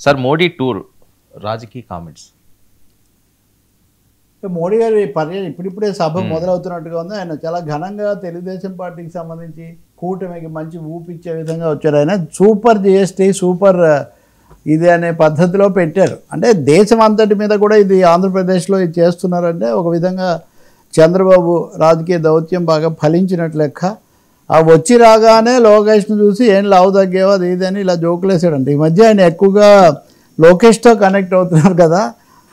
Sir Modi tour రాజకీయ comments. Modi గారి పర్యటన ఇప్పుడిప్పుడే సభ మొదలవుతున్నట్టుగా ఉంది. ఆయన చాలా ఘనంగా తెలుగుదేశం పార్టీకి సంబంధించి కూటమికి మంచి ఊపిచ్చే విధంగా వచ్చారు. ఆయన సూపర్ జిఎస్టీ సూపర్ ఇది అనే పద్ధతిలో పెట్టారు. అంటే దేశం అంతటి మీద కూడా ఇది ఆంధ్రప్రదేశ్లో ఇది చేస్తున్నారంటే ఒక విధంగా చంద్రబాబు రాజకీయ దౌత్యం బాగా ఫలించినట్లు లెక్క. ఆ వచ్చి రాగానే లోకేష్ను చూసి ఏం లావు తగ్గేవో అది ఇది అని ఇలా జోకులేసాడంట. ఈ మధ్య ఆయన ఎక్కువగా లోకేష్తో కనెక్ట్ అవుతున్నారు కదా.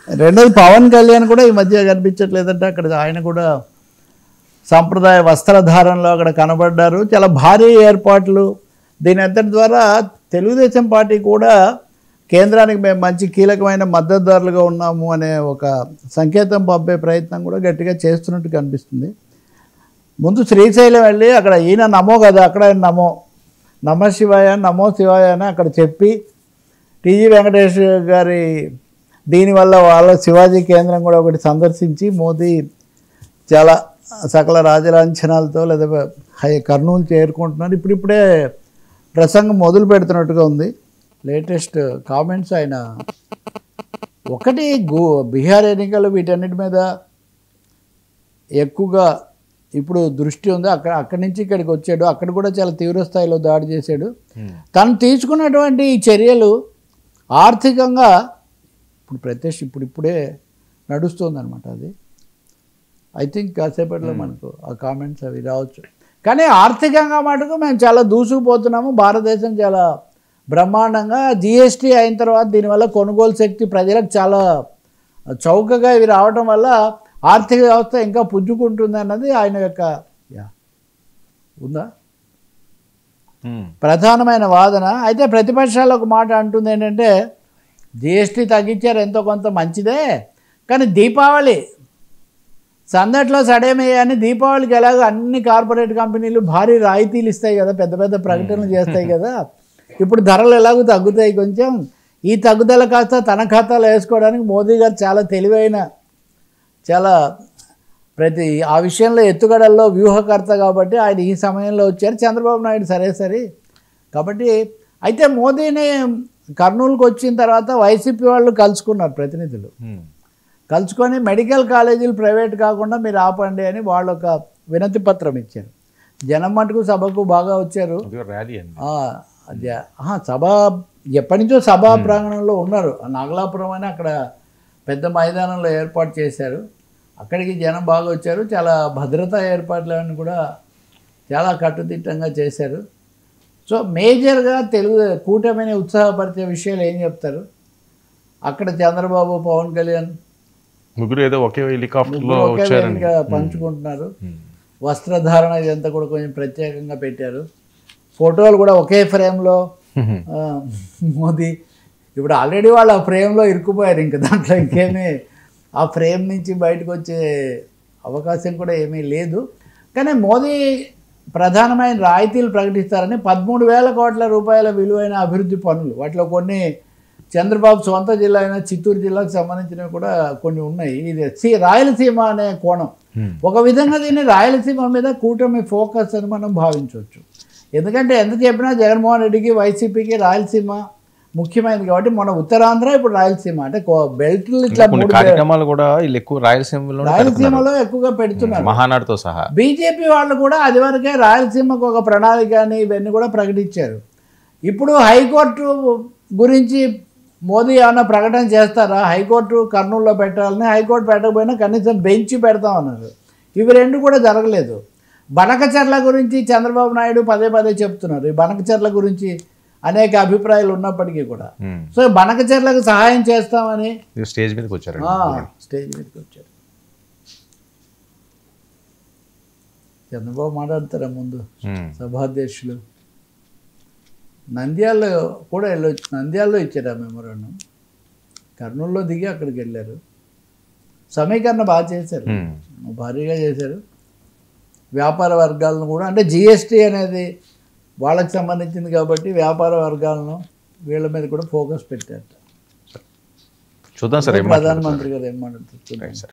రెండోది పవన్ కళ్యాణ్ కూడా ఈ మధ్య కనిపించట్లేదంటే అక్కడ ఆయన కూడా సాంప్రదాయ వస్త్రధారణలో అక్కడ కనబడ్డారు. చాలా భారీ ఏర్పాట్లు. దీని అంతటి ద్వారా తెలుగుదేశం పార్టీ కూడా కేంద్రానికి మేము మంచి కీలకమైన మద్దతుదారులుగా ఉన్నాము అనే ఒక సంకేతం పంపే ప్రయత్నం కూడా గట్టిగా చేస్తున్నట్టు కనిపిస్తుంది. ముందు శ్రీశైలం వెళ్ళి అక్కడ ఈయన నమో కదా, అక్కడ నమ శివాయ నమో శివాయ అని అక్కడ చెప్పి టీజీ వెంకటేష్ గారి దీనివల్ల వాళ్ళ శివాజీ కేంద్రం కూడా ఒకటి సందర్శించి మోదీ చాలా సకల రాజలాంఛనాలతో లేదా కర్నూలు చేరుకుంటున్నారు. ఇప్పుడిప్పుడే ప్రసంగం మొదలు పెడుతున్నట్టుగా ఉంది. లేటెస్ట్ కామెంట్స్ ఆయన ఒకటి బీహార్ ఎన్నికలు వీటన్నిటి మీద ఎక్కువగా ఇప్పుడు దృష్టి ఉంది. అక్కడి నుంచి ఇక్కడికి వచ్చాడు. అక్కడ కూడా చాలా తీవ్ర స్థాయిలో దాడి చేశాడు. తను తీసుకున్నటువంటి ఈ చర్యలు ఆర్థికంగా ఇప్పుడిప్పుడే నడుస్తుందన్నమాట. అది ఐ థింక్ కాసేపట్లో మనకు ఆ కామెంట్స్ అవి రావచ్చు. కానీ ఆర్థికంగా మటుకు మేము చాలా దూసుకుపోతున్నాము. భారతదేశం చాలా బ్రహ్మాండంగా జిఎస్టీ అయిన తర్వాత దీనివల్ల కొనుగోలు శక్తి ప్రజలకు చాలా చౌకగా ఇవి రావడం వల్ల ఆర్థిక వ్యవస్థ ఇంకా పుంజుకుంటుంది అన్నది ఆయన యొక్క ఉందా ప్రధానమైన వాదన. అయితే ప్రతిపక్షాలు ఒక మాట అంటుంది ఏంటంటే జిఎస్టీ తగ్గించారు ఎంతో కొంత మంచిదే, కానీ దీపావళి సందట్లో సడేమయ్యాని దీపావళికి ఎలాగో అన్ని కార్పొరేట్ కంపెనీలు భారీ రాయితీలు ఇస్తాయి కదా, పెద్ద పెద్ద ప్రకటనలు చేస్తాయి కదా, ఇప్పుడు ధరలు ఎలాగో తగ్గుతాయి కొంచెం, ఈ తగ్గుదల కాస్త తన ఖాతాలో వేసుకోవడానికి మోదీ గారు చాలా తెలివైన చాలా ఆ విషయంలో ఎత్తుగడల్లో వ్యూహకర్త కాబట్టి ఆయన ఈ సమయంలో వచ్చారు. చంద్రబాబు నాయుడు సరే కాబట్టి అయితే మోదీని కర్నూలుకు వచ్చిన తర్వాత వైసీపీ వాళ్ళు కలుసుకున్నారు, ప్రతినిధులు కలుసుకొని మెడికల్ కాలేజీలు ప్రైవేట్ కాకుండా మీరు ఆపండి అని వాళ్ళు ఒక వినతి పత్రం ఇచ్చారు. జనం మటుకు సభకు బాగా వచ్చారు. సభ ఎప్పటి నుంచో సభా ప్రాంగణంలో ఉన్నారు. నాగలాపురం అని అక్కడ పెద్ద మైదానంలో ఏర్పాటు చేశారు. అక్కడికి జనం బాగా వచ్చారు. చాలా భద్రతా ఏర్పాట్లను కూడా చాలా కట్టుదిట్టంగా చేశారు. సో మేజర్గా కూటమిని ఉత్సాహపరిచే విషయాలు ఏం చెప్తారు? అక్కడ చంద్రబాబు పవన్ కళ్యాణ్ ముగ్గురు ఏదో ఒకే హెలికాప్టర్లో పంచుకుంటున్నారు. వస్త్రధారణ ఇదంతా కూడా కొంచెం ప్రత్యేకంగా పెట్టారు. ఫోటోలు కూడా ఒకే ఫ్రేమ్లో మోదీ ఇప్పుడు ఆల్రెడీ వాళ్ళు ఆ ఫ్రేమ్లో ఇరుక్కుపోయారు. ఇంకా దాంట్లో ఇంకేమీ ఆ ఫ్రేమ్ నుంచి బయటకు వచ్చే అవకాశం కూడా ఏమీ లేదు. కానీ మోదీ ప్రధానమైన రాయితీలు ప్రకటిస్తారని 13,000 కోట్ల రూపాయల విలువైన అభివృద్ధి పనులు, వాటిలో కొన్ని చంద్రబాబు సొంత జిల్లా అయిన చిత్తూరు జిల్లాకు సంబంధించినవి కూడా కొన్ని ఉన్నాయి. ఇది రాయలసీమ అనే కోణం. ఒక విధంగా దీన్ని రాయలసీమ మీద కూటమి ఫోకస్ అని మనం భావించవచ్చు. ఎందుకంటే ఎంత చెప్పినా జగన్మోహన్ రెడ్డికి వైసీపీకి రాయలసీమ ముఖ్యమైనది కాబట్టి మన ఉత్తరాంధ్ర ఇప్పుడు రాయలసీమ అంటే బెల్ట్లు ఇట్లా కార్యక్రమాలు కూడా ఎక్కువ రాయలసీమలో ఎక్కువగా పెడుతున్నారు, మహానాడుతో సహా. బీజేపీ వాళ్ళు కూడా అది వరకే రాయలసీమకు ఒక ప్రణాళిక అని ఇవన్నీ కూడా ప్రకటించారు. ఇప్పుడు హైకోర్టు గురించి మోదీ ఏమన్నా ప్రకటన చేస్తారా? హైకోర్టు కర్నూలులో పెట్టాలని, హైకోర్టు పెట్టకపోయినా కనీసం బెంచ్ పెడతామన్నారు. ఇవి రెండు కూడా జరగలేదు. బనకచర్ల గురించి చంద్రబాబు నాయుడు పదే చెప్తున్నారు. ఈ బనకచర్ల గురించి అనేక అభిప్రాయాలు ఉన్నప్పటికీ కూడా సో బనకచర్లకు సహాయం చేస్తామని స్టేజ్ మీదకి వచ్చారు. చంద్రబాబు మాట్లాడతారా ముందు సభాధ్యక్షులు? నంద్యాలలో కూడా వెళ్ళొచ్చు, నంద్యాలలో ఇచ్చారు ఆ మెమోరాండం. కర్నూలులో దిగి అక్కడికి వెళ్ళారు. సమీకరణ బాగా చేశారు, భారీగా చేశారు. వ్యాపార వర్గాలను కూడా అంటే జిఎస్టీ అనేది వాళ్ళకి సంబంధించింది కాబట్టి వ్యాపార వర్గాలను వీళ్ళ మీద కూడా ఫోకస్ పెట్టారు. చూద్దాం సార్ ప్రధానమంత్రి గారు ఏం మాట్లాడుతున్నారు.